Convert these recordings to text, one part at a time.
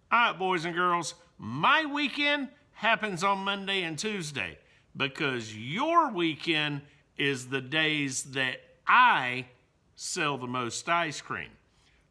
All right, boys and girls, my weekend happens on Monday and Tuesday because your weekend is the days that I sell the most ice cream.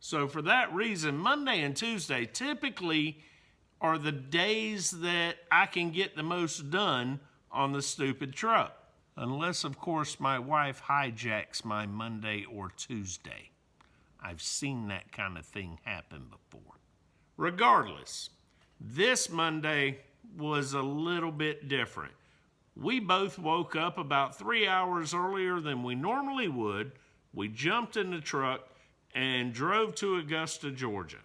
So for that reason, Monday and Tuesday typically are the days that I can get the most done on the stupid truck. Unless, of course, my wife hijacks my Monday or Tuesday. I've seen that kind of thing happen before. Regardless, this Monday was a little bit different. We both woke up about 3 hours earlier than we normally would. We jumped in the truck and drove to Augusta, Georgia.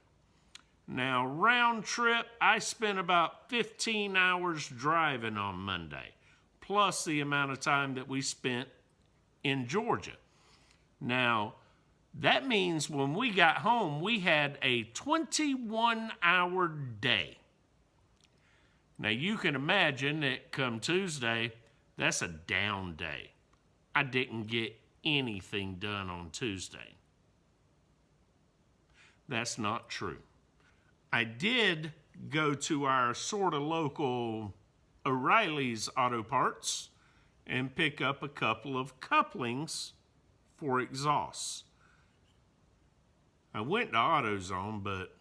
Now, round trip, I spent about 15 hours driving on Monday, plus the amount of time that we spent in Georgia. Now, that means when we got home, we had a 21-hour day. Now, you can imagine that come Tuesday, that's a down day. I didn't get anything done on Tuesday. That's not true. I did go to our sort of local O'Reilly's Auto Parts and pick up a couple of couplings for exhausts. I went to AutoZone, but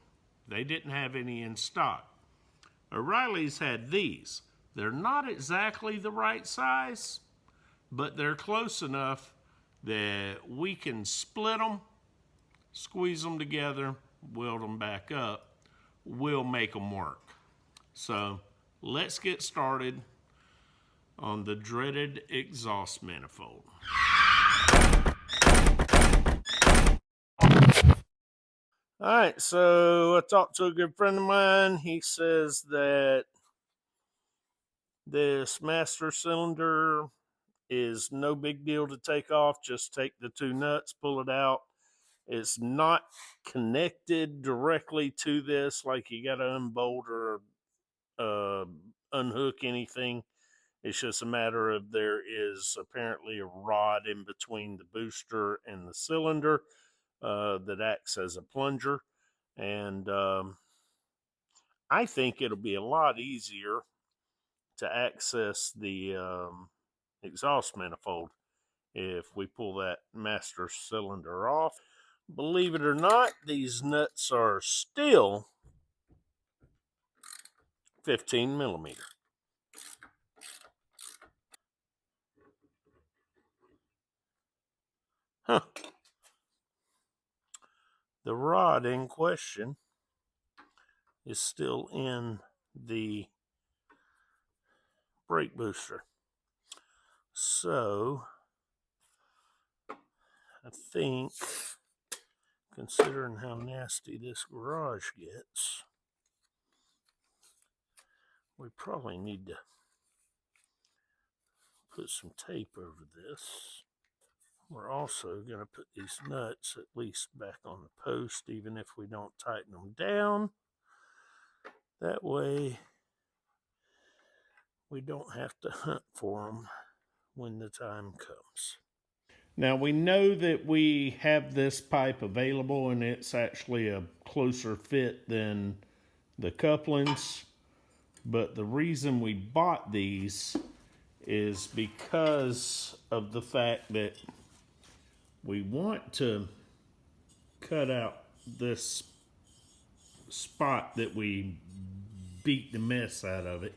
they didn't have any in stock. O'Reilly's had these. They're not exactly the right size, but they're close enough that we can split them, squeeze them together, weld them back up. We'll make them work. So let's get started on the dreaded exhaust manifold. All right, so I talked to a good friend of mine. He says that this master cylinder is no big deal to take off. Just take the two nuts, pull it out. It's not connected directly to this, like you got to unbolt or unhook anything. It's just a matter of there is apparently a rod in between the booster and the cylinder that acts as a plunger. And I think it'll be a lot easier to access the exhaust manifold if we pull that master cylinder off. Believe it or not, these nuts are still 15 millimeter. Huh. The rod in question is still in the brake booster. So, I think, considering how nasty this garage gets, we probably need to put some tape over this. We're also going to put these nuts at least back on the post, even if we don't tighten them down. That way, we don't have to hunt for them when the time comes. Now, we know that we have this pipe available, and it's actually a closer fit than the couplings. But the reason we bought these is because of the fact that we want to cut out this spot that we beat the mess out of it.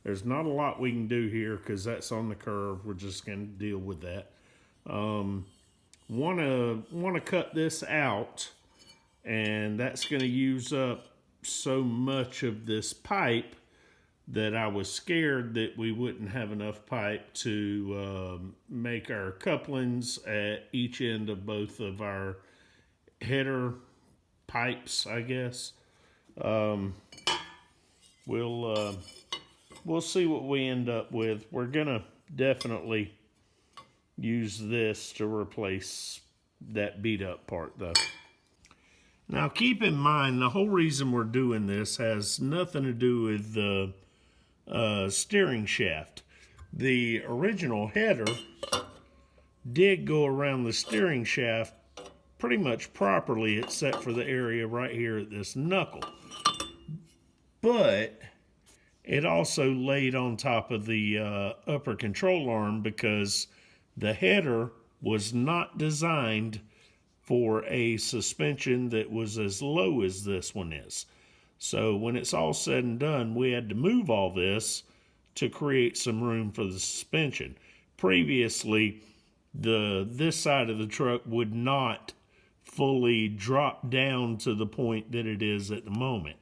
There's not a lot we can do here because that's on the curve. We're just going to deal with that. Want to cut this out, and that's going to use up so much of this pipe that I was scared that we wouldn't have enough pipe to make our couplings at each end of both of our header pipes, I guess. We'll see what we end up with. We're gonna definitely use this to replace that beat up part though. Now keep in mind, the whole reason we're doing this has nothing to do with the steering shaft. The original header did go around the steering shaft pretty much properly, except for the area right here at this knuckle. but it also laid on top of the upper control arm because the header was not designed for a suspension that was as low as this one is. So when it's all said and done, we had to move all this to create some room for the suspension. Previously, this side of the truck would not fully drop down to the point that it is at the moment.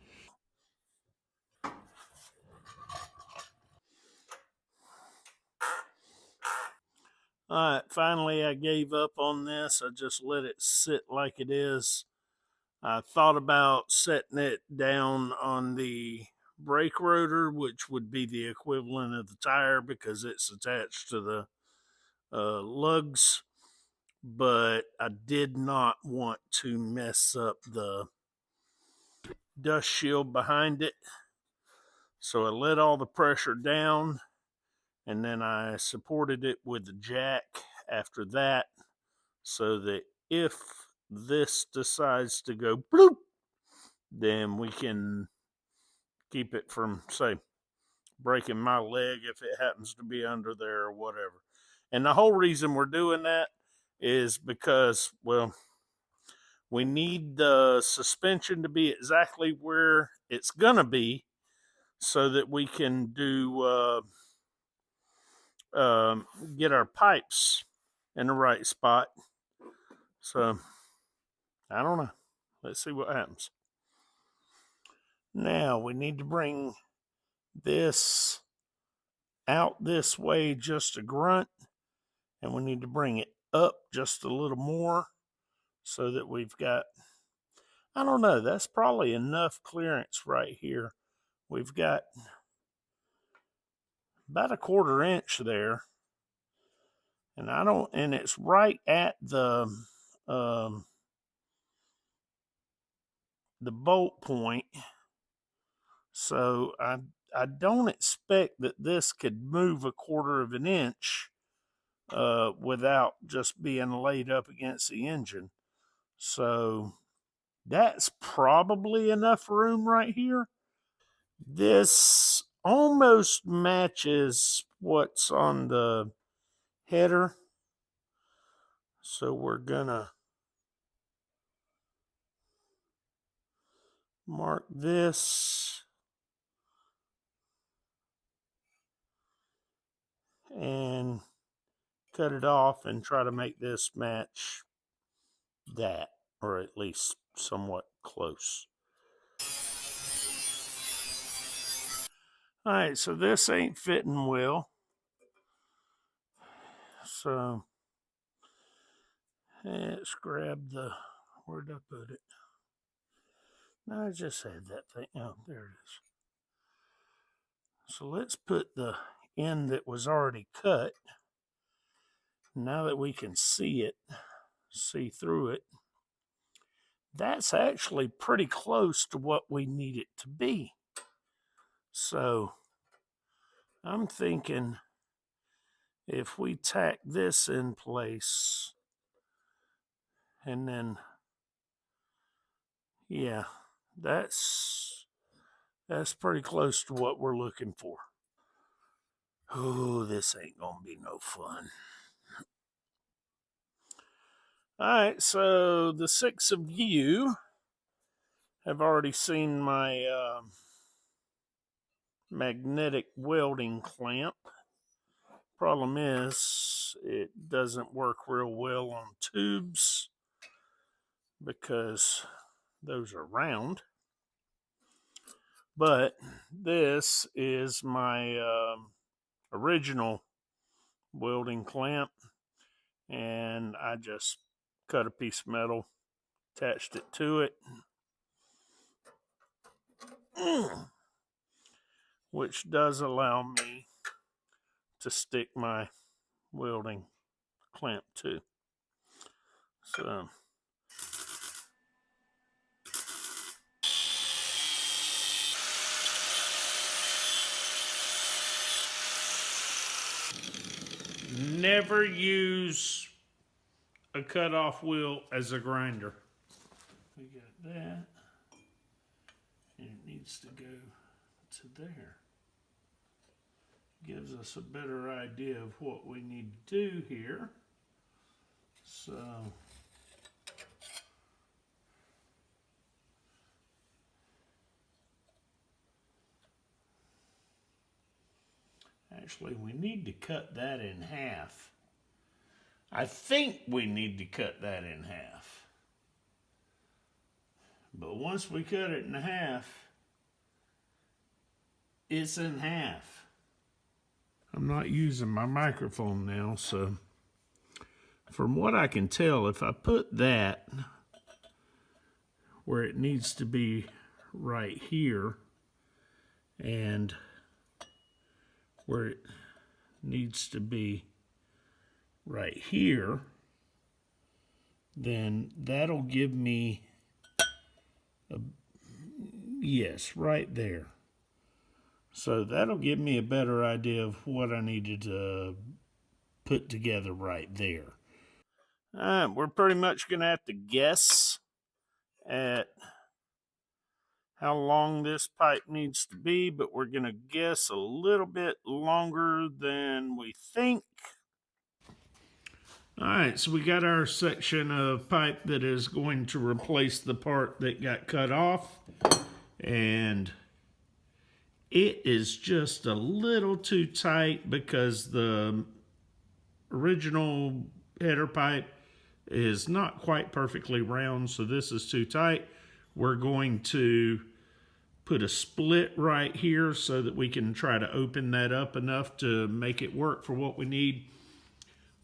All right, finally I gave up on this. I just let it sit like it is. I thought about setting it down on the brake rotor, which would be the equivalent of the tire because it's attached to the lugs, but I did not want to mess up the dust shield behind it. So I let all the pressure down and then I supported it with the jack after that so that if this decides to go bloop, then we can keep it from, say, breaking my leg if it happens to be under there or whatever. And the whole reason we're doing that is because, well, we need the suspension to be exactly where it's going to be so that we can do get our pipes in the right spot. So I don't know. Let's see what happens. Now we need to bring this out this way just a grunt, and we need to bring it up just a little more so that we've got, I don't know, that's probably enough clearance right here. We've got about a 1/4 inch there, and it's right at the bolt point. So I don't expect that this could move a 1/4 of an inch without just being laid up against the engine. So that's probably enough room right here. This almost matches what's on the header. So we're gonna mark this and cut it off and try to make this match that, or at least somewhat close. All right, so this ain't fitting well. So let's grab where'd I put it? No, I just had that thing. Oh, there it is. So let's put the end that was already cut. Now that we can see through it, that's actually pretty close to what we need it to be. So I'm thinking if we tack this in place and then, yeah, that's pretty close to what we're looking for. Oh, this ain't gonna be no fun. All right, so the 6 of you have already seen my magnetic welding clamp. Problem is, it doesn't work real well on tubes because those are round. But this is my original welding clamp, and I just cut a piece of metal, attached it to it, which does allow me to stick my welding clamp to. So never use a cutoff wheel as a grinder. We got that, and it needs to go to there. Gives us a better idea of what we need to do here. So actually we need to cut that in half. I think we need to cut that in half. But once we cut it in half, it's in half. I'm not using my microphone now, so from what I can tell, if I put that where it needs to be right here and where it needs to be right here, then that'll give me a, yes, right there. So that'll give me a better idea of what I needed to put together right there. All right, we're pretty much gonna have to guess at how long this pipe needs to be, but we're gonna guess a little bit longer than we think. All right, so we got our section of pipe that is going to replace the part that got cut off, and it is just a little too tight because the original header pipe is not quite perfectly round, so this is too tight. We're going to put a split right here so that we can try to open that up enough to make it work for what we need.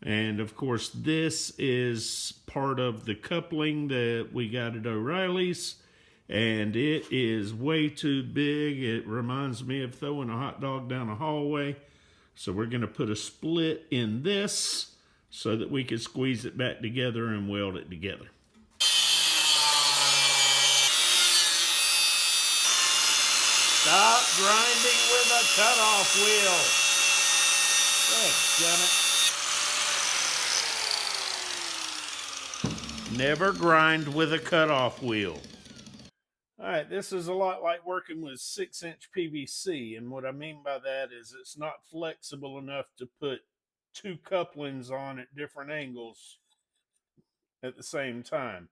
And of course, this is part of the coupling that we got at O'Reilly's, and it is way too big. It reminds me of throwing a hot dog down a hallway. So we're going to put a split in this so that we can squeeze it back together and weld it together. Stop grinding with a cutoff wheel. Damn it. Never grind with a cutoff wheel. All right, this is a lot like working with 6-inch PVC, and what I mean by that is it's not flexible enough to put two couplings on at different angles at the same time.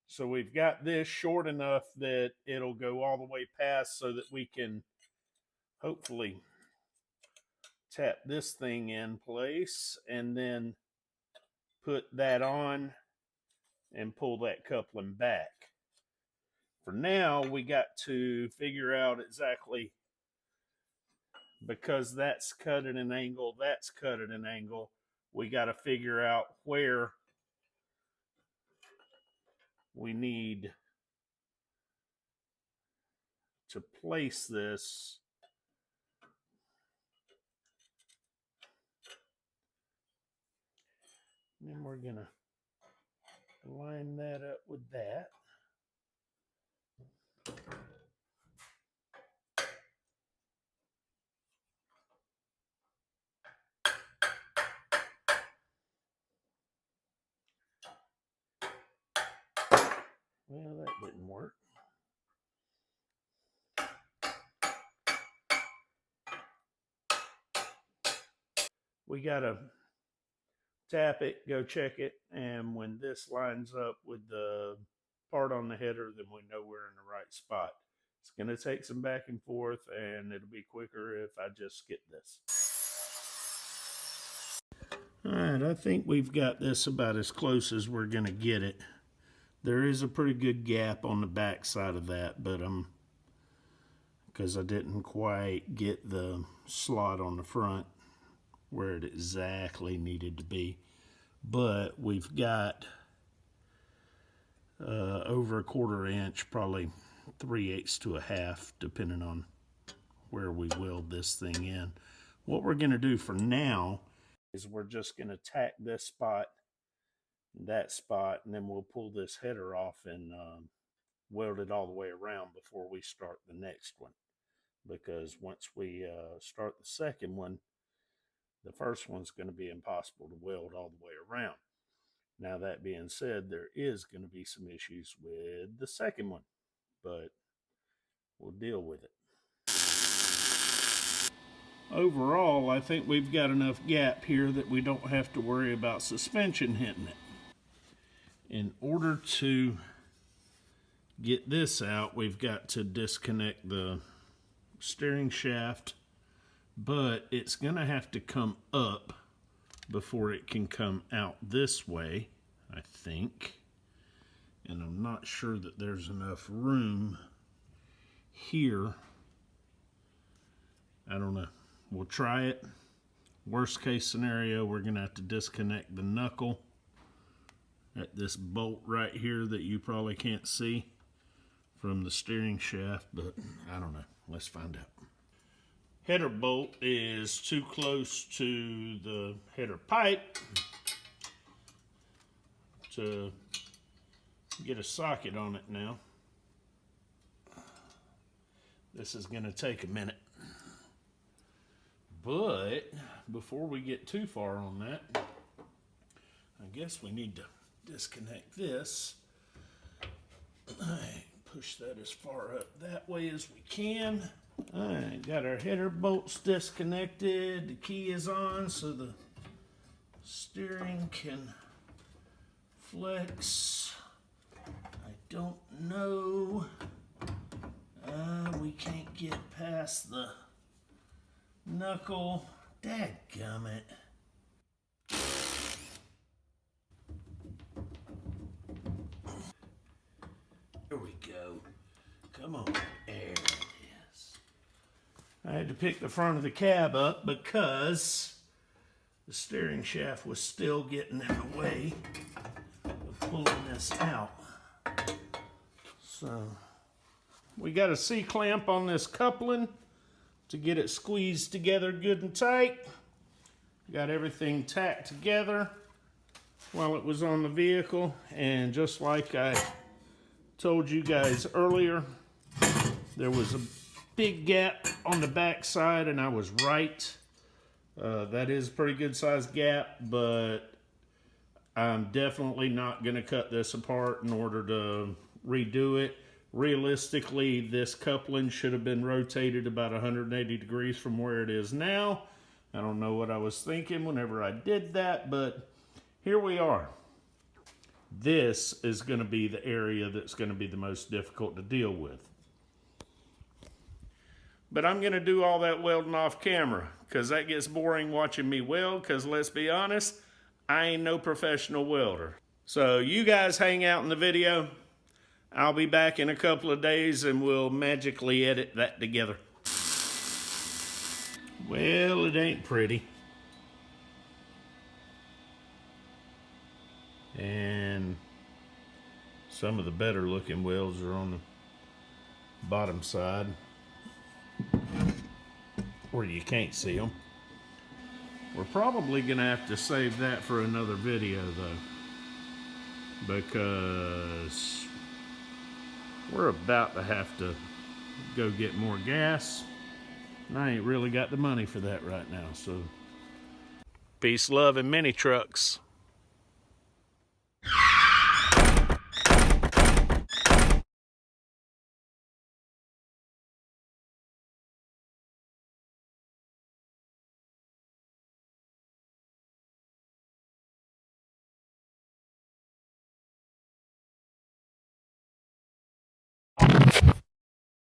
So we've got this short enough that it'll go all the way past so that we can hopefully tap this thing in place and then put that on and pull that coupling back. For now, we got to figure out exactly, because that's cut at an angle, that's cut at an angle, we got to figure out where we need to place this. And then we're going to line that up with that. Well, that didn't work. We got to tap it, go check it, and when this lines up with the part on the header, then we know we're in the right spot. It's going to take some back and forth, and it'll be quicker if I just skip this. All right, I think we've got this about as close as we're going to get it. There is a pretty good gap on the back side of that, but because I didn't quite get the slot on the front where it exactly needed to be. But we've got over 1/4 inch, probably 3/8 to a half, depending on where we weld this thing in. What we're going to do for now is we're just going to tack this spot, that spot, and then we'll pull this header off and weld it all the way around before we start the next one. Because once we start the second one, the first one's going to be impossible to weld all the way around. Now, that being said, there is going to be some issues with the second one, but we'll deal with it. overall, I think we've got enough gap here that we don't have to worry about suspension hitting it. In order to get this out, we've got to disconnect the steering shaft, but it's gonna have to come up before it can come out this way, I think. And I'm not sure that there's enough room here. I don't know. We'll try it. Worst case scenario, we're gonna have to disconnect the knuckle at this bolt right here that you probably can't see from the steering shaft, but I don't know. Let's find out. Header bolt is too close to the header pipe to get a socket on it now. This is going to take a minute. But before we get too far on that, I guess we need to disconnect this. Push that as far up that way as we can. Alright, got our header bolts disconnected. The key is on so the steering can flex. I don't know. We can't get past the knuckle. Dadgummit. There we go. Come on. There it is. I had to pick the front of the cab up because the steering shaft was still getting in the way of pulling this out. So we got a C-clamp on this coupling to get it squeezed together good and tight. Got everything tacked together while it was on the vehicle, and just like I told you guys earlier, there was a big gap on the back side, and I was right. That is a pretty good sized gap, but I'm definitely not going to cut this apart in order to redo it. Realistically, this coupling should have been rotated about 180 degrees from where it is now. I don't know what I was thinking whenever I did that, but here we are. This is going to be the area that's going to be the most difficult to deal with. But I'm going to do all that welding off camera because that gets boring watching me weld, because let's be honest, I ain't no professional welder. So you guys hang out in the video. I'll be back in a couple of days and we'll magically edit that together. Well, it ain't pretty. And some of the better looking welds are on the bottom side where you can't see them. We're probably gonna have to save that for another video though, because we're about to have to go get more gas, and I ain't really got the money for that right now. So peace, love, and mini trucks.